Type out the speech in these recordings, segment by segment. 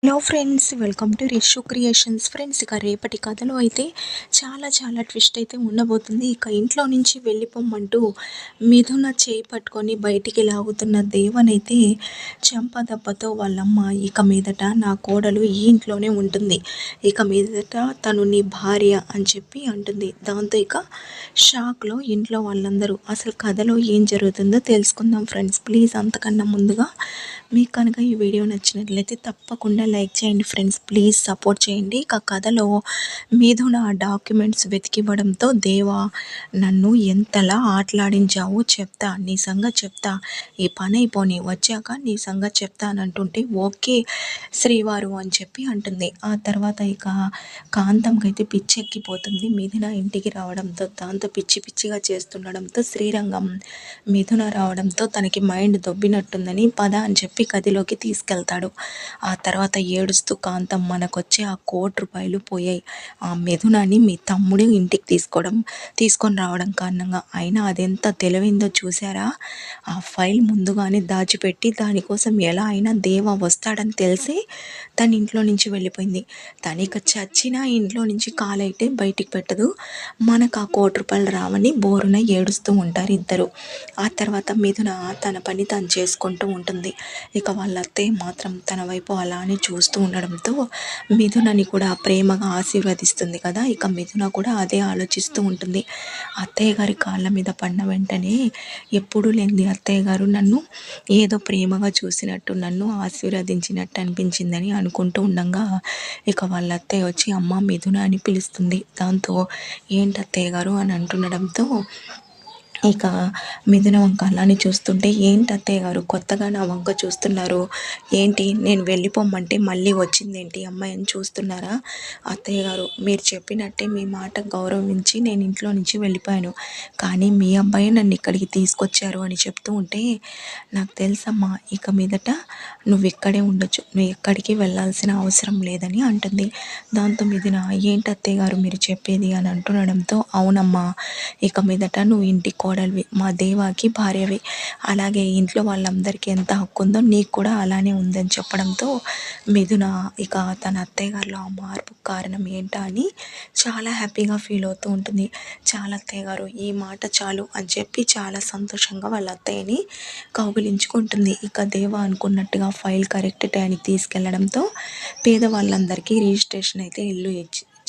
Hello friends, welcome to Rishu creations. Friends, ఇక రేపటి కథలో అయితే చాలా ట్విస్ట్ అయితే ఉండబోతుంది. ఇక ఇంట్లో నుంచి వెళ్ళిపోమ్మంటూ మిథున చేయి పట్టుకొని బయటికి లాగుతున్న దేవనైతే చెంపదెబ్బతో వాళ్ళమ్మ ఇక మీదట నా కోడలు ఈ ఇంట్లోనే ఉంటుంది, ఇక మీదట తను నీ భార్య అని చెప్పి అంటుంది. దాంతో ఇక షాక్లో ఇంట్లో వాళ్ళందరూ. అసలు కథలో ఏం జరుగుతుందో తెలుసుకుందాం ఫ్రెండ్స్. ప్లీజ్ అంతకన్నా ముందుగా మీకు కనుక ఈ వీడియో నచ్చినట్లయితే తప్పకుండా లైక్ చేయండి ఫ్రెండ్స్. ప్లీజ్ సపోర్ట్ చేయండి. ఇక కథలో మిథున డాక్యుమెంట్స్ వెతికివ్వడంతో దేవా, నన్ను ఎంతలా ఆటలాడించావో చెప్తా, నీ సంగతి చెప్తా, ఈ పని అయిపోని వచ్చాక నీ సంగతి చెప్తా అని అంటుంటే ఓకే శ్రీవారు అని చెప్పి అంటుంది. ఆ తర్వాత ఇక కాంతంకైతే పిచ్చెక్కిపోతుంది మిథున ఇంటికి రావడంతో. దాంతో పిచ్చిగా చేస్తుండడంతో శ్రీరంగం మిథున రావడంతో తనకి మైండ్ దొబ్బినట్టుందని పద అని చెప్పి గదిలోకి తీసుకెళ్తాడు. ఆ తర్వాత ఏడుస్తూ కాంతం, మనకొచ్చే ఆ ₹1,00,00,000 పోయాయి ఆ మిథునాన్ని మీ తమ్ముడు ఇంటికి తీసుకొని రావడం కారణంగా. అయినా అదెంత తెలివైందో చూసారా, ఆ ఫైల్ ముందుగానే దాచిపెట్టి దానికోసం ఎలా అయినా దేవా వస్తాడని తెలిసి తన ఇంట్లో నుంచి వెళ్ళిపోయింది. తనిక చచ్చినా ఇంట్లో నుంచి కాలైతే బయటికి పెట్టదు. మనకు ఆ ₹1,00,00,000 రావని బోరున ఏడుస్తూ ఉంటారు ఇద్దరు. ఆ తర్వాత మిథున తన పని తను చేసుకుంటూ ఉంటుంది. ఇక వాళ్ళ అత్తయ్య మాత్రం తన వైపు అలానే చూస్తూ ఉండడంతో మిథునని కూడా ప్రేమగా ఆశీర్వదిస్తుంది కదా. ఇక మిథున కూడా అదే ఆలోచిస్తూ ఉంటుంది. అత్తయ్య గారి కాళ్ళ మీద పడిన వెంటనే ఎప్పుడూ లేనిది అత్తయ్య గారు నన్ను ఏదో ప్రేమగా చూసినట్టు, నన్ను ఆశీర్వదించినట్టు అనిపించిందని అనుకుంటూ ఉండగా ఇక వాళ్ళ అత్తయ్య వచ్చి అమ్మ మిథున అని పిలుస్తుంది. దాంతో ఏంటి అత్తయ్య గారు అని అంటుండడంతో ఇక మిథున వంక అలానే చూస్తుంటే, ఏంటి అత్తయ్య గారు కొత్తగా నా వంక చూస్తున్నారు, ఏంటి నేను వెళ్ళిపోమ్మంటే మళ్ళీ వచ్చిందేంటి అమ్మాయి అని చూస్తున్నారా? అత్తయ్య గారు, మీరు చెప్పినట్టే మీ మాట గౌరవించి నేను ఇంట్లో నుంచి వెళ్ళిపోయాను, కానీ మీ అబ్బాయి నన్ను ఇక్కడికి తీసుకొచ్చారు అని చెప్తూ ఉంటే, నాకు తెలుసమ్మా, ఇక మీదట నువ్వు ఇక్కడే ఉండొచ్చు, నువ్వు ఎక్కడికి వెళ్ళాల్సిన అవసరం లేదని అంటుంది. దాంతో మిథున, ఏంటి అత్తయ్య గారు మీరు చెప్పేది అని అంటుండడంతో, అవునమ్మా, ఇక మీదట నువ్వు ఇంటి కోడలివి, మా దేవాకి భార్యవి, అలాగే ఇంట్లో వాళ్ళందరికీ ఎంత హక్కు ఉందో నీకు కూడా అలానే ఉందని చెప్పడంతో మిథున ఇక తన అత్తయ్య గారిలో ఆ మార్పుకు కారణం ఏంటా అని చాలా హ్యాపీగా ఫీల్ అవుతూ ఉంటుంది. చాలా అత్తయ్య గారు, ఈ మాట చాలు అని చెప్పి చాలా సంతోషంగా వాళ్ళ అత్తయ్యని కౌగిలించుకుంటుంది. ఇక దేవ అనుకున్నట్టుగా ఫైల్ కరెక్ట్ టైంకి తీసుకెళ్లడంతో పేదవాళ్ళందరికీ రిజిస్ట్రేషన్ అయితే ఇల్లు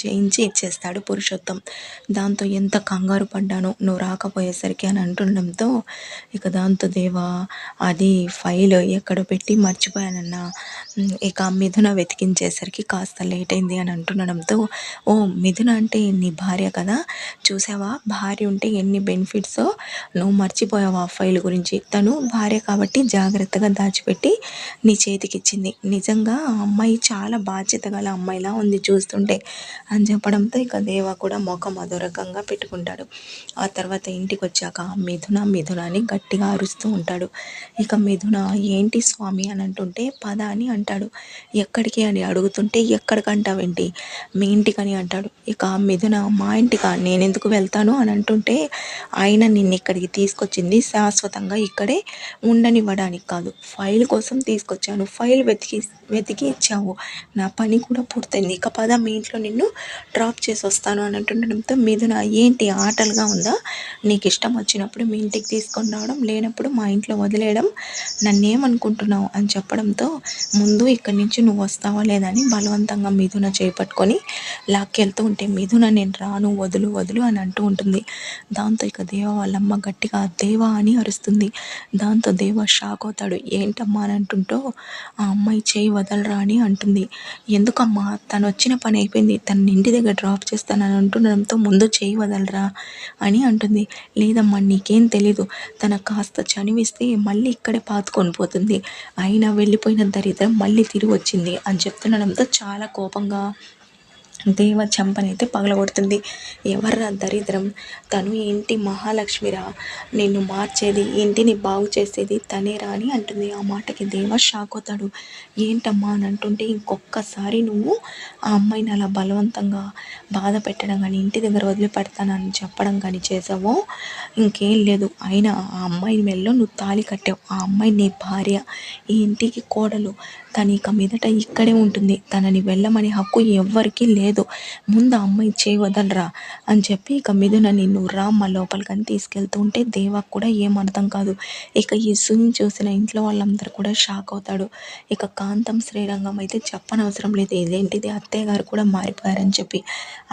చేయించి ఇచ్చేస్తాడు పురుషోత్తం. దాంతో ఎంత కంగారు పడ్డానో నువ్వు రాకపోయేసరికి అని అంటుండడంతో ఇక దాంతో దేవా, అది ఫైల్ ఎక్కడ పెట్టి మర్చిపోయానన్నా, ఇక మిథున వెతికించేసరికి కాస్త లేట్ అయింది అని అంటుండడంతో, ఓ మిథున అంటే నీ భార్య కదా, చూసావా భార్య ఉంటే ఎన్ని బెనిఫిట్సో, నువ్వు మర్చిపోయావా ఆ ఫైల్ గురించి, తను భార్య కాబట్టి జాగ్రత్తగా దాచిపెట్టి నీ చేతికి ఇచ్చింది, నిజంగా ఆ అమ్మాయి చాలా బాధ్యత గల అమ్మాయిలా ఉంది చూస్తుంటే అని చెప్పడంతో ఇక దేవ కూడా ముఖం అదో రకంగా పెట్టుకుంటాడు. ఆ తర్వాత ఇంటికి వచ్చాక మిథున అని గట్టిగా అరుస్తూ ఉంటాడు. ఇక మిథున, ఏంటి స్వామి అని అంటుంటే పద అని అంటాడు. ఎక్కడికి అని అడుగుతుంటే, ఎక్కడికంటావేంటి, మీ ఇంటికని అంటాడు. ఇక మిథున, మా ఇంటికా, నేనెందుకు వెళ్తాను అని అంటుంటే, ఆయన నిన్ను ఇక్కడికి తీసుకొచ్చింది శాశ్వతంగా ఇక్కడే ఉండనివ్వడానికి కాదు, ఫైల్ కోసం తీసుకొచ్చాను, ఫైల్ వెతికి ఇచ్చావు, నా పని కూడా పూర్తయింది, ఇక పద మీ ఇంట్లో నిన్ను డ్రాప్ చేసి వస్తాను అని అంటుండడంతో మిథున, ఏంటి ఆటలుగా ఉందా, నీకు ఇష్టం వచ్చినప్పుడు మీ ఇంటికి తీసుకొని రావడం, లేనప్పుడు మా ఇంట్లో వదిలేయడం, నన్నేమనుకుంటున్నావు అని చెప్పడంతో, ముందు ఇక్కడి నుంచి నువ్వు వస్తావా లేదని బలవంతంగా మిథున చేపట్టుకొని లాక్కెళ్తూ ఉంటే, మిథున నేను రాను, వదులు అని అంటూ ఉంటుంది. దాంతో ఇక దేవ వాళ్ళమ్మ గట్టిగా దేవా అని అరుస్తుంది. దాంతో దేవ షాక్ అవుతాడు. ఏంటమ్మా అని అంటుంటో, ఆ అమ్మాయి చేయి వదలరా అని అంటుంది. ఎందుకమ్మా, తను వచ్చిన పని అయిపోయింది, తన ఇంటి దగ్గర డ్రాప్ చేస్తానని అంటుండడంతో ముందు చేయి వదలరా అని అంటుంది. లేదమ్మా, నీకేం తెలీదు, తనకు కాస్త చనివిస్తే మళ్ళీ ఇక్కడే పాతుకొని పోతుంది, అయినా వెళ్ళిపోయిన దరిద్రం మళ్ళీ తిరిగి వచ్చింది అని చెప్తుండడంతో చాలా కోపంగా దేవ చెంపనైతే పగలగొడుతుంది. ఎవర్రా దరిద్రం, తను ఏంటి మహాలక్ష్మిరా, నిన్ను మార్చేది, ఇంటిని బాగు చేసేది తనేరా అని అంటుంది. ఆ మాటకి దేవ షాక్ అవుతాడు. ఏంటమ్మా అని అంటుంటే, ఇంకొక్కసారి నువ్వు ఆ అమ్మాయిని అలా బలవంతంగా బాధ పెట్టడం కానీ, ఇంటి దగ్గర వదిలిపెడతానని చెప్పడం కానీ చేసావో ఇంకేం లేదు. అయినా ఆ అమ్మాయి మెడలో నువ్వు తాళి కట్టావు. ఆ అమ్మాయి నీ భార్య, ఈ ఇంటికి కోడలు. తను ఇక మీదట ఇక్కడే ఉంటుంది. తనని వెళ్ళమనే హక్కు ఎవ్వరికీ లేదు. ముందు ఆ అమ్మాయి చేయి వదలరా అని చెప్పి ఇక మిథున నిన్ను రామ్మ లోపలికని తీసుకెళ్తూ ఉంటే దేవాకు కూడా ఏం అర్థం కాదు. ఇక ఈ సీన్ చూసిన ఇంట్లో వాళ్ళందరూ కూడా షాక్ అవుతాడు. ఇక కాంతం శ్రీరంగం అయితే చెప్పనవసరం లేదు. ఇదేంటిది అత్తయ్య గారు కూడా మారిపోయారని చెప్పి.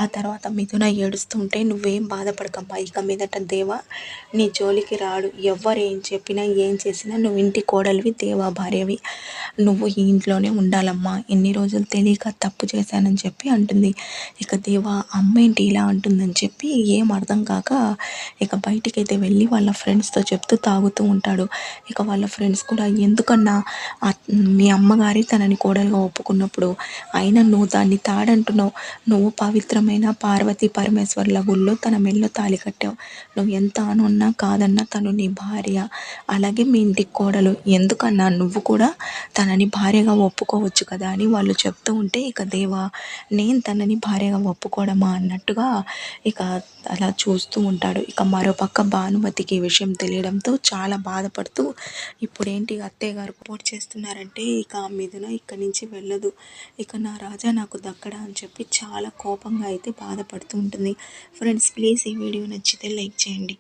ఆ తర్వాత మిథున ఏడుస్తూ ఉంటే, నువ్వేం బాధపడకమ్మా, ఇక మీదట దేవా నీ జోలికి రాడు. ఎవ్వరు ఏం చెప్పినా ఏం చేసినా నువ్వు ఇంటి కోడలివి, దేవా భార్యవి. నువ్వు ఈ ఇంట్లోనే ఉండాలమ్మా, ఎన్ని రోజులు తెలియక తప్పు చేశానని చెప్పి అంటుంది. ఇక దేవ అమ్మేంటి ఇలా అంటుందని చెప్పి ఏం అర్థం కాక ఇక బయటికైతే వెళ్ళి వాళ్ళ ఫ్రెండ్స్తో చెప్తూ తాగుతూ ఉంటాడు. ఇక వాళ్ళ ఫ్రెండ్స్ కూడా, ఎందుకన్నా మీ అమ్మగారి తనని కోడలుగా ఒప్పుకున్నప్పుడు అయినా నువ్వు దాన్ని తాడంటున్నావు, నువ్వు పవిత్రమైన పార్వతీ పరమేశ్వర్ల గుళ్ళో తన మెడలో తాళి కట్టావు. నువ్వు ఎంత అనున్నా కాదన్నా తను నీ భార్య, అలాగే మీ ఇంటికి కోడలు. ఎందుకన్నా నువ్వు కూడా తనని భార్యగా ఒప్పుకోవచ్చు కదా అని వాళ్ళు చెప్తూ ఉంటే, ఇక దేవా నేను తనని భార్యగా ఒప్పుకోవడమా అన్నట్టుగా ఇక అలా చూస్తూ ఉంటాడు. ఇక మరోపక్క భానుమతికి ఈ విషయం తెలియడంతో చాలా బాధపడుతూ, ఇప్పుడేంటి అత్తయ్య గారు సపోర్ట్ చేస్తున్నారంటే ఇక మిథున ఇక్కడి నుంచి వెళ్ళదు, ఇక నా రాజా నాకు దక్కడా అని చెప్పి చాలా కోపంగా అయితే బాధపడుతూ ఉంటుంది. ఫ్రెండ్స్ ప్లీజ్ ఈ వీడియో నచ్చితే లైక్ చేయండి.